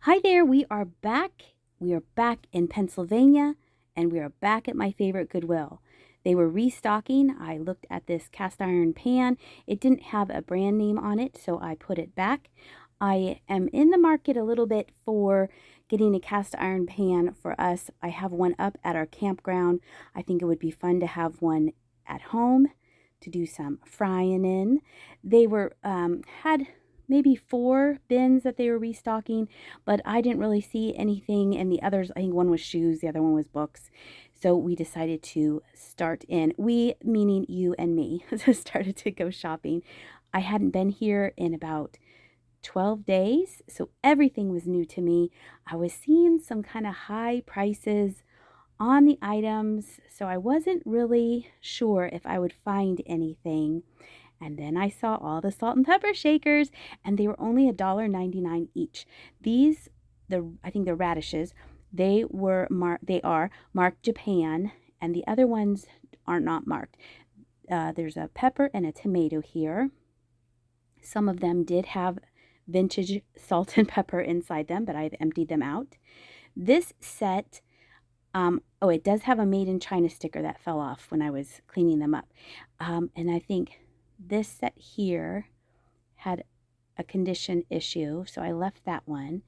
Hi there, we are back. We are back in Pennsylvania and we are back at my favorite Goodwill. They were restocking. I looked at this cast iron pan. It didn't have a brand name on it, so I put it back. I am in the market a little bit for getting a cast iron pan for us. I have one up at our campground. I think it would be fun to have one at home to do some frying in. They were had maybe 4 bins that they were restocking, but I didn't really see anything. And the others, I think one was shoes, the other one was books. So we decided to start in, we meaning you and me, started to go shopping. I hadn't been here in about 12 days, so everything was new to me. I was seeing some kind of high prices on the items, so I wasn't really sure if I would find anything. And then I saw all the salt and pepper shakers, and they were only $1.99 each. These, I think the radishes, they are marked Japan, and the other ones are not marked. There's a pepper and a tomato here. Some of them did have vintage salt and pepper inside them, but I've emptied them out. This set, oh, it does have a made in China sticker that fell off when I was cleaning them up. And I think this set here had a condition issue, so I left that one.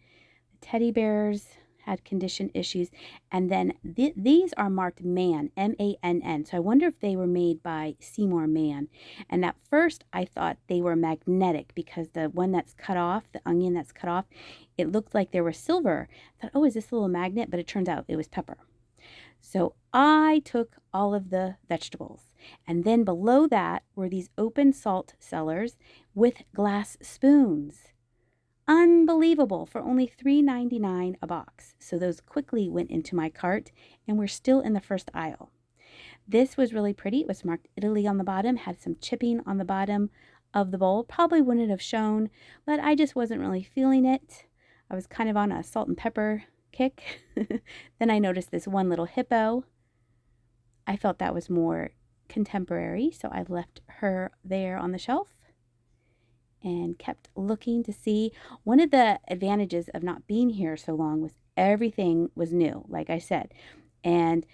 The teddy bears had condition issues, and then these are marked Mann, M-A-N-N, so I wonder if they were made by Seymour Mann. And at first I thought they were magnetic because the one that's cut off, the onion that's cut off, it looked like they were silver. I thought, oh, is this a little magnet? But it turns out it was pepper. So I took all of the vegetables, and then below that were these open salt cellars with glass spoons. Unbelievable, for only $3.99 a box. So those quickly went into my cart, and we're still in the first aisle. This was really pretty. It was marked Italy on the bottom, had some chipping on the bottom of the bowl. Probably wouldn't have shown, but I just wasn't really feeling it. I was kind of on a salt and pepper kick. Then I noticed this one little hippo. I felt that was more contemporary, so I left her there on the shelf and kept looking to see. One of the advantages of not being here so long was everything was new, like I said. And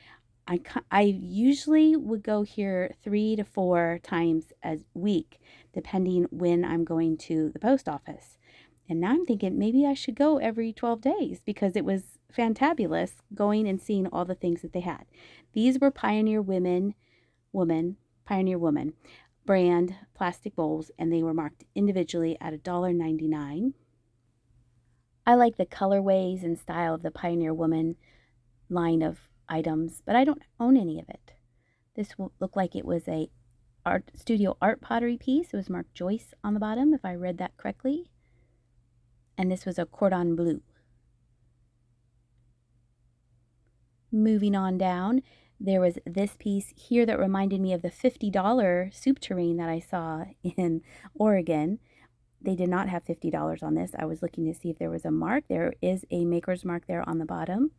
I usually would go here 3 to 4 times a week, depending when I'm going to the post office. And now I'm thinking maybe I should go every 12 days because it was fantabulous going and seeing all the things that they had. These were Pioneer Pioneer Woman brand plastic bowls, and they were marked individually at $1.99. I like the colorways and style of the Pioneer Woman line of items, but I don't own any of it. This looked like it was a studio art pottery piece. It was marked Joyce on the bottom, if I read that correctly. And this was a cordon bleu. Moving on down, there was this piece here that reminded me of the $50 soup tureen that I saw in Oregon. They did not have $50 on this. I was looking to see if there was a mark. There is a maker's mark there on the bottom.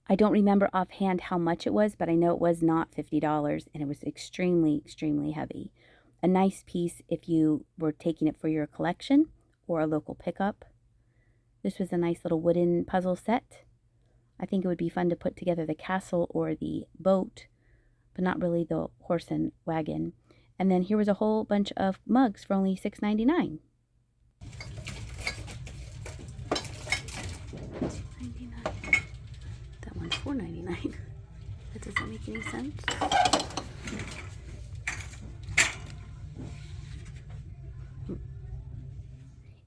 I don't remember offhand how much it was, but I know it was not $50, and it was extremely, extremely heavy. A nice piece if you were taking it for your collection or a local pickup. This was a nice little wooden puzzle set. I think it would be fun to put together the castle or the boat, but not really the horse and wagon. And then here was a whole bunch of mugs for only $6.99. That one's $4.99. That doesn't make any sense.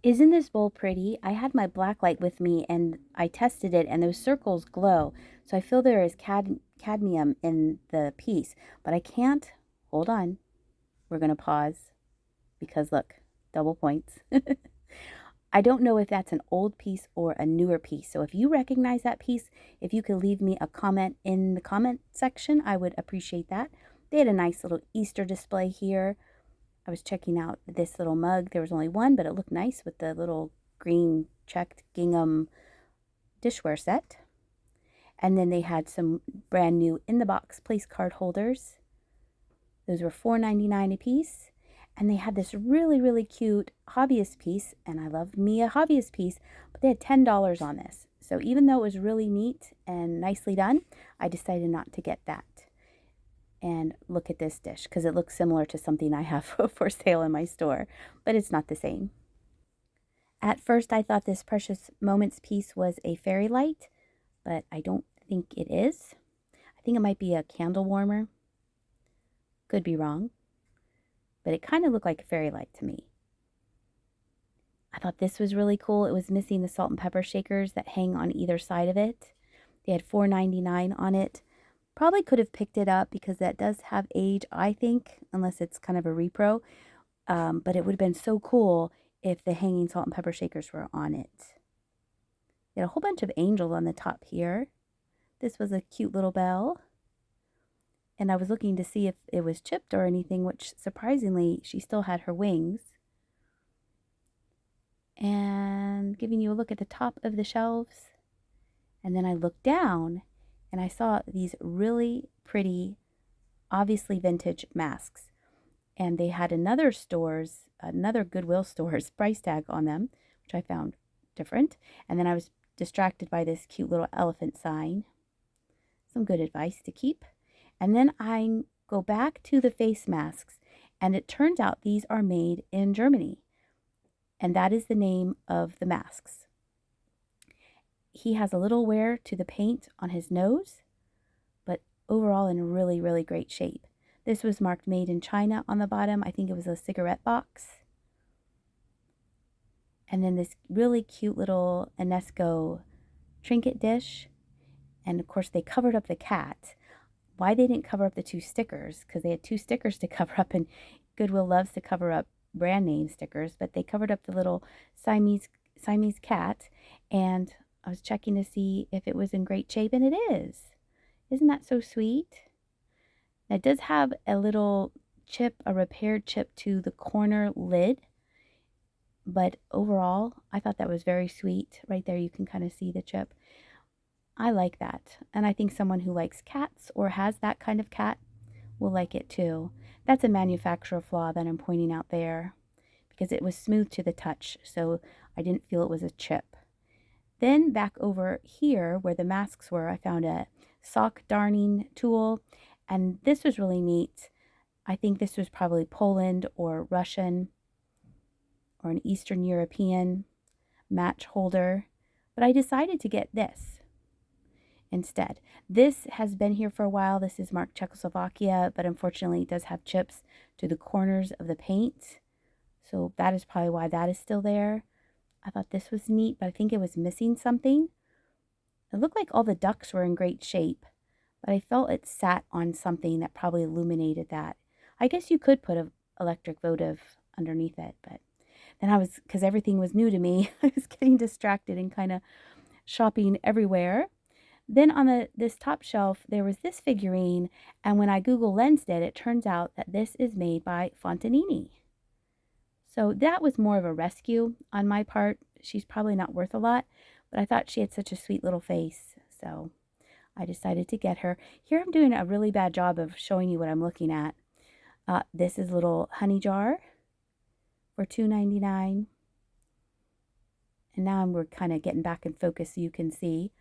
Isn't this bowl pretty? I had my black light with me and I tested it, and those circles glow. So I feel there is cadmium in the piece, but I can't. Hold on. We're going to pause because look, double points. I don't know if that's an old piece or a newer piece. So if you recognize that piece, if you could leave me a comment in the comment section, I would appreciate that. They had a nice little Easter display here. I was checking out this little mug. There was only one, but it looked nice with the little green checked gingham dishware set. And then they had some brand new in the box place card holders. Those were $4.99 a piece. And they had this really, really cute hobbyist piece. And I love me a hobbyist piece, They had $10 on this. So even though it was really neat and nicely done, I decided not to get that. And look at this dish, because it looks similar to something I have for sale in my store, but it's not the same. At first, I thought this Precious Moments piece was a fairy light, but I don't think it is. I think it might be a candle warmer. Could be wrong, but it kind of looked like a fairy light to me. I thought this was really cool. It was missing the salt and pepper shakers that hang on either side of it. They had $4.99 on it. Probably could have picked it up because that does have age, I think, unless it's kind of a repro. But it would have been so cool if the hanging salt and pepper shakers were on it. They had a whole bunch of angels on the top here. This was a cute little bell. And I was looking to see if it was chipped or anything, which surprisingly, she still had her wings. And giving you a look at the top of the shelves. And then I looked down and I saw these really pretty, obviously vintage masks. And they had another Goodwill store's price tag on them, which I found different. And then I was distracted by this cute little elephant sign. Some good advice to keep. And then I go back to the face masks, and it turns out these are made in Germany. And that is the name of the masks. He has a little wear to the paint on his nose, but overall in really, really great shape. This was marked made in China on the bottom. I think it was a cigarette box. And then this really cute little Enesco trinket dish. And of course they covered up the cat. Why they didn't cover up the 2 stickers, because they had 2 stickers to cover up, and Goodwill loves to cover up brand name stickers, but they covered up the little Siamese cat, and I was checking to see if it was in great shape, and it is. Isn't that so sweet? It does have a little chip, a repaired chip to the corner lid, but overall, I thought that was very sweet. Right there, you can kind of see the chip. I like that, and I think someone who likes cats or has that kind of cat will like it too. That's a manufacturer flaw that I'm pointing out there, because it was smooth to the touch, so I didn't feel it was a chip. Then back over here where the masks were, I found a sock darning tool, and this was really neat. I think this was probably Poland or Russian or an Eastern European match holder, but I decided to get this instead. This has been here for a while. This is marked Czechoslovakia, but unfortunately it does have chips to the corners of the paint. So that is probably why that is still there. I thought this was neat, but I think it was missing something. It looked like all the ducks were in great shape, but I felt it sat on something that probably illuminated that. I guess you could put an electric votive underneath it, but then because everything was new to me, I was getting distracted and kind of shopping everywhere. Then on this top shelf, there was this figurine, and when I Google lensed it, it turns out that this is made by Fontanini. So that was more of a rescue on my part. She's probably not worth a lot, but I thought she had such a sweet little face, so I decided to get her. Here I'm doing a really bad job of showing you what I'm looking at. This is a little honey jar for $2.99. And now we're kind of getting back in focus so you can see.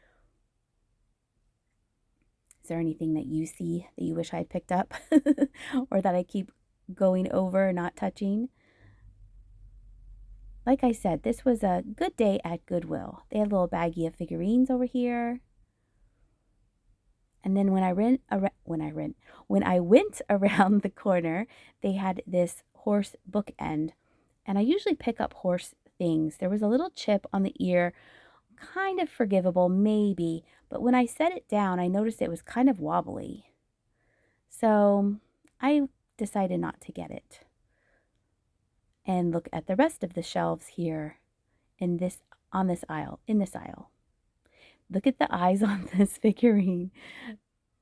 Is there anything that you see that you wish I had picked up or that I keep going over, not touching? Like I said, this was a good day at Goodwill. They had a little baggie of figurines over here. And then when I went around the corner, they had this horse bookend. And I usually pick up horse things. There was a little chip on the ear, kind of forgivable, maybe. But when I set it down, I noticed it was kind of wobbly. So I decided not to get it. And look at the rest of the shelves here in this aisle. Look at the eyes on this figurine.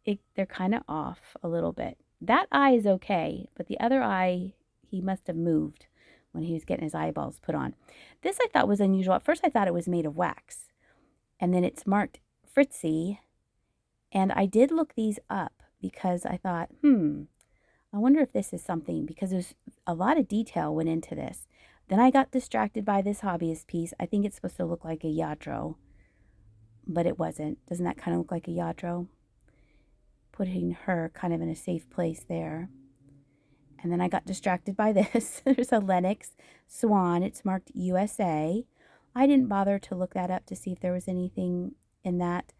They're kind of off a little bit. That eye is okay, but the other eye, he must have moved when he was getting his eyeballs put on. This I thought was unusual. At first I thought it was made of wax. And then it's marked Fritzy. And I did look these up because I thought, I wonder if this is something, because there's a lot of detail went into this. Then I got distracted by this hobbyist piece. I think it's supposed to look like a yadro, but it wasn't. Doesn't that kind of look like a yadro? Putting her kind of in a safe place there. And then I got distracted by this. There's a Lenox Swan. It's marked USA. I didn't bother to look that up to see if there was anything in that.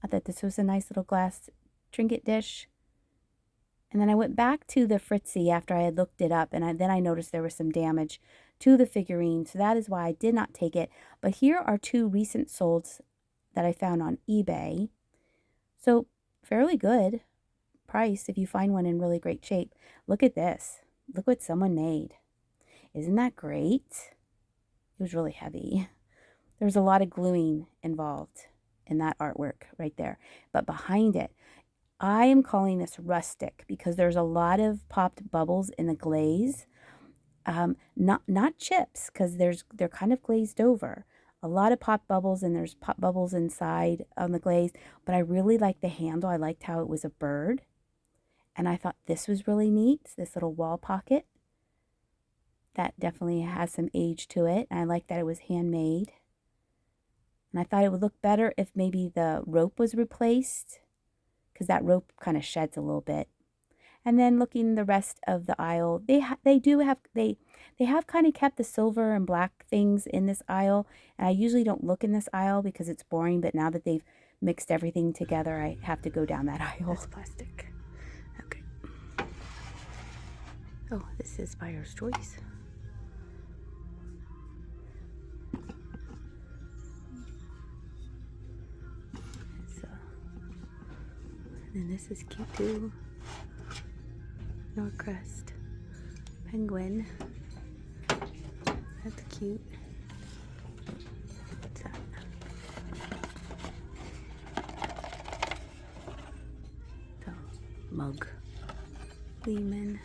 I thought this was a nice little glass trinket dish. And then I went back to the Fritzy after I had looked it up, and then I noticed there was some damage to the figurine, so that is why I did not take it. But here are two recent solds that I found on eBay. So fairly good price if you find one in really great shape. Look at this. Look what someone made. Isn't that great? It was really heavy. There was a lot of gluing involved in that artwork right there. But behind it, I am calling this rustic because there's a lot of popped bubbles in the glaze. Not chips, because they're kind of glazed over. A lot of pop bubbles, and there's pop bubbles inside on the glaze. But I really liked the handle. I liked how it was a bird. And I thought this was really neat, this little wall pocket. That definitely has some age to it. And I like that it was handmade. And I thought it would look better if maybe the rope was replaced, because that rope kind of sheds a little bit. And then looking the rest of the aisle, they have kind of kept the silver and black things in this aisle. And I usually don't look in this aisle because it's boring, but now that they've mixed everything together, I have to go down that aisle. That's plastic. Okay. Oh, this is Buyer's Choice. And this is cute too. Norcrest penguin. That's cute. What's that? The mug. Lehman.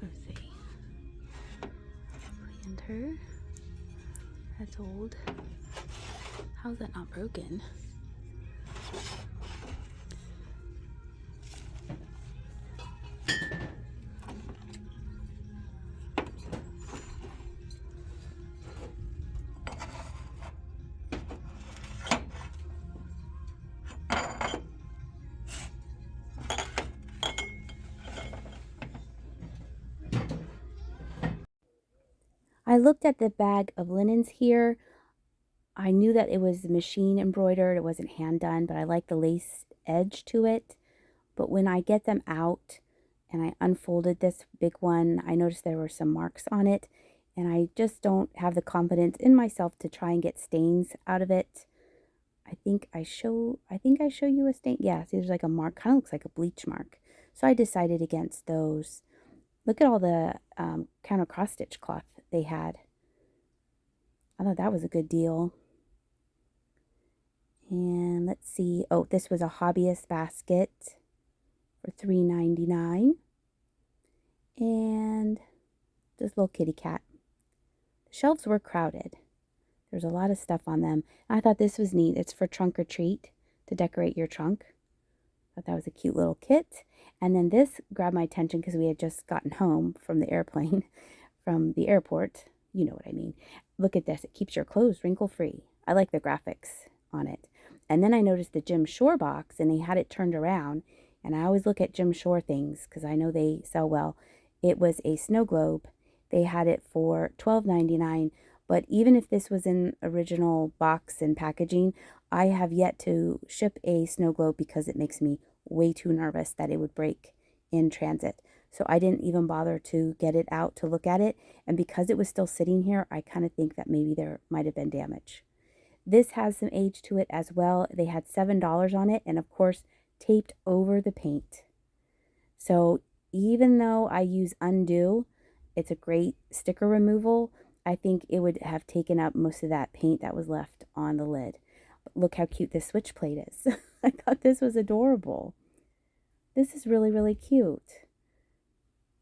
Let's see. Planter. That's old. How's that not broken? I looked at the bag of linens here. I knew that it was machine embroidered. It wasn't hand done, but I like the lace edge to it. But when I get them out and I unfolded this big one, I noticed there were some marks on it. And I just don't have the confidence in myself to try and get stains out of it. I think I show you a stain. Yeah, see, there's like a mark. Kind of looks like a bleach mark. So I decided against those. Look at all the counter cross stitch cloth they had. I thought that was a good deal. And let's see. Oh, this was a hobbyist basket for $3.99. And this little kitty cat. The shelves were crowded. There's a lot of stuff on them. I thought this was neat. It's for trunk or treat, to decorate your trunk. I thought that was a cute little kit. And then this grabbed my attention because we had just gotten home from the airplane, from the airport. You know what I mean. Look at this. It keeps your clothes wrinkle-free. I like the graphics on it. And then I noticed the Jim Shore box, and they had it turned around. And I always look at Jim Shore things because I know they sell well. It was a snow globe. They had it for $12.99. But even if this was in original box and packaging, I have yet to ship a snow globe because it makes me way too nervous that it would break in transit. So I didn't even bother to get it out to look at it. And because it was still sitting here, I kind of think that maybe there might have been damage. This has some age to it as well. They had $7 on it, and of course, taped over the paint. So even though I use Undo, it's a great sticker removal, I think it would have taken up most of that paint that was left on the lid. But look how cute this switch plate is. I thought this was adorable. This is really, really cute.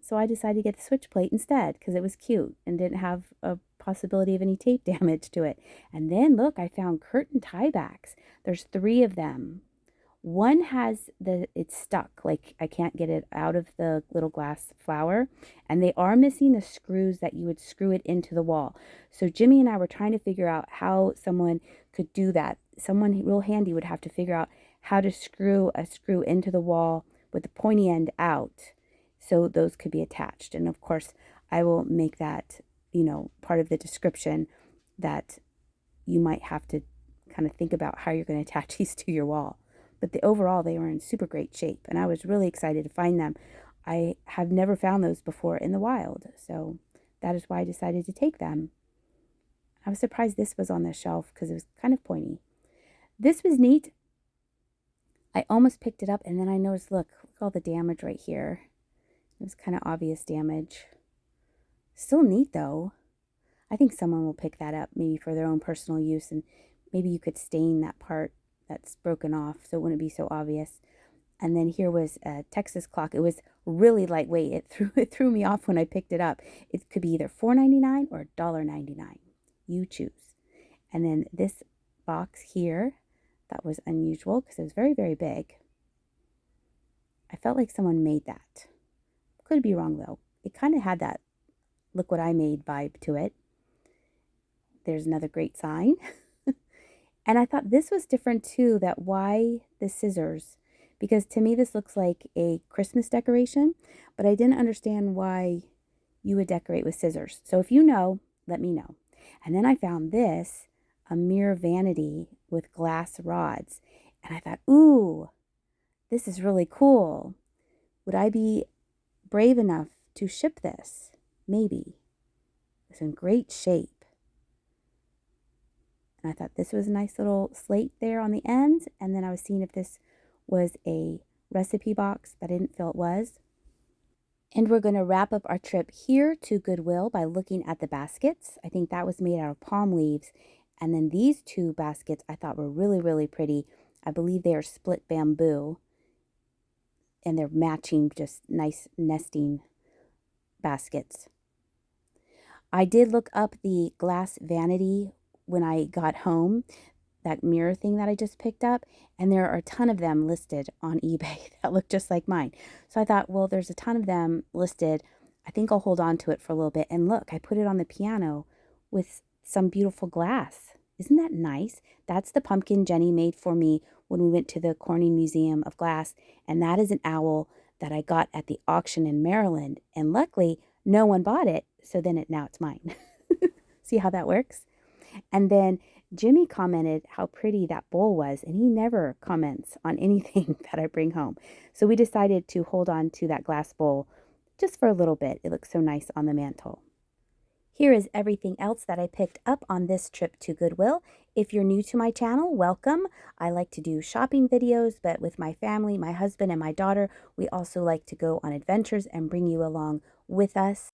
So I decided to get the switch plate instead because it was cute and didn't have a possibility of any tape damage to it. And then look, I found curtain tie backs. There's 3 of them. One has it's stuck, like I can't get it out of the little glass flower, and they are missing the screws that you would screw it into the wall. So Jimmy and I were trying to figure out how someone could do that. Someone real handy would have to figure out how to screw a screw into the wall with the pointy end out so those could be attached. And of course, I will make that, part of the description, that you might have to kind of think about how you're going to attach these to your wall. But overall, they were in super great shape, and I was really excited to find them. I have never found those before in the wild, so that is why I decided to take them. I was surprised this was on the shelf because it was kind of pointy. This was neat. I almost picked it up, and then I noticed, look all the damage right here. It was kind of obvious damage. Still neat, though. I think someone will pick that up, maybe for their own personal use, and maybe you could stain that part that's broken off so it wouldn't be so obvious. And then here was a Texas clock. It was really lightweight. It threw me off when I picked it up. It could be either $4.99 or $1.99. You choose. And then this box here, that was unusual because it was very, very big. I felt like someone made that. Could be wrong, though. It kind of had that look what I made vibe to it. There's another great sign. And I thought this was different too, that why the scissors? Because to me this looks like a Christmas decoration, but I didn't understand why you would decorate with scissors. So if you know, let me know. And then I found this, a mirror vanity with glass rods. And I thought, ooh, this is really cool. Would I be brave enough to ship this? Maybe. It's in great shape. And I thought this was a nice little slate there on the end. And then I was seeing if this was a recipe box, but I didn't feel it was. And we're going to wrap up our trip here to Goodwill by looking at the baskets. I think that was made out of palm leaves. And then these two baskets I thought were really, really pretty. I believe they are split bamboo. And they're matching, just nice nesting baskets. I did look up the glass vanity when I got home, that mirror thing that I just picked up, and there are a ton of them listed on eBay that look just like mine. So I thought, well, there's a ton of them listed. I think I'll hold on to it for a little bit. And look, I put it on the piano with some beautiful glass. Isn't that nice? That's the pumpkin Jenny made for me when we went to the Corning Museum of Glass. And that is an owl that I got at the auction in Maryland. And luckily, no one bought it. So then now it's mine. See how that works? And then Jimmy commented how pretty that bowl was, and he never comments on anything that I bring home. So we decided to hold on to that glass bowl just for a little bit. It looks so nice on the mantle. Here is everything else that I picked up on this trip to Goodwill. If you're new to my channel, welcome. I like to do shopping videos, but with my family, my husband and my daughter, we also like to go on adventures and bring you along with us.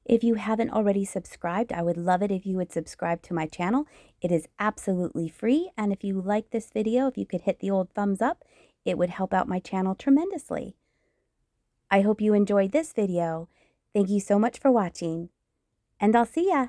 If you haven't already subscribed, I would love it if you would subscribe to my channel. It is absolutely free, and if you like this video, if you could hit the old thumbs up, it would help out my channel tremendously. I hope you enjoyed this video. Thank you so much for watching, and I'll see ya!